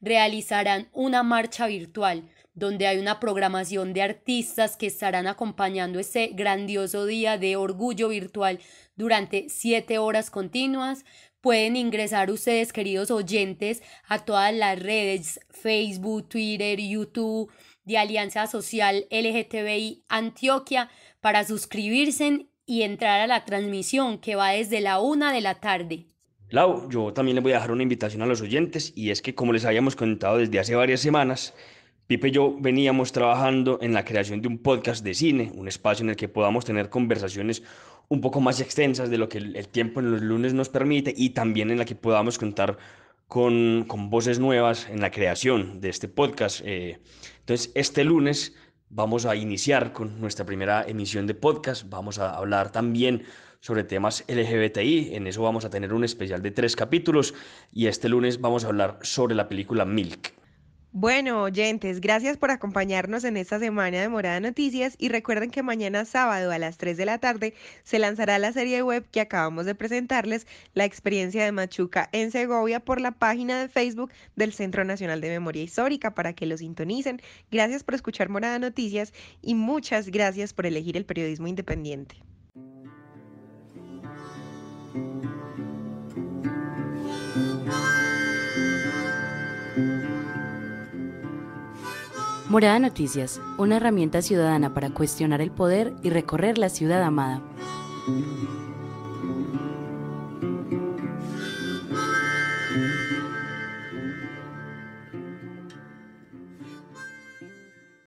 realizarán una marcha virtual donde hay una programación de artistas que estarán acompañando este grandioso día de orgullo virtual durante 7 horas continuas. Pueden ingresar ustedes, queridos oyentes, a todas las redes, Facebook, Twitter, YouTube, de Alianza Social LGTBI Antioquia para suscribirse y entrar a la transmisión que va desde la 1 de la tarde. Lau, yo también les voy a dejar una invitación a los oyentes y es que como les habíamos contado desde hace varias semanas, Pipe y yo veníamos trabajando en la creación de un podcast de cine, un espacio en el que podamos tener conversaciones un poco más extensas de lo que el tiempo en los lunes nos permite y también en la que podamos contar con voces nuevas en la creación de este podcast. Entonces, este lunes vamos a iniciar con nuestra primera emisión de podcast. Vamos a hablar también sobre temas LGBTI. En eso vamos a tener un especial de 3 capítulos y este lunes vamos a hablar sobre la película Milk. Bueno, oyentes, gracias por acompañarnos en esta semana de Morada Noticias y recuerden que mañana sábado a las 3 de la tarde se lanzará la serie web que acabamos de presentarles, La experiencia de Machuca en Segovia, por la página de Facebook del Centro Nacional de Memoria Histórica para que lo sintonicen. Gracias por escuchar Morada Noticias y muchas gracias por elegir el periodismo independiente. Morada Noticias, una herramienta ciudadana para cuestionar el poder y recorrer la ciudad amada.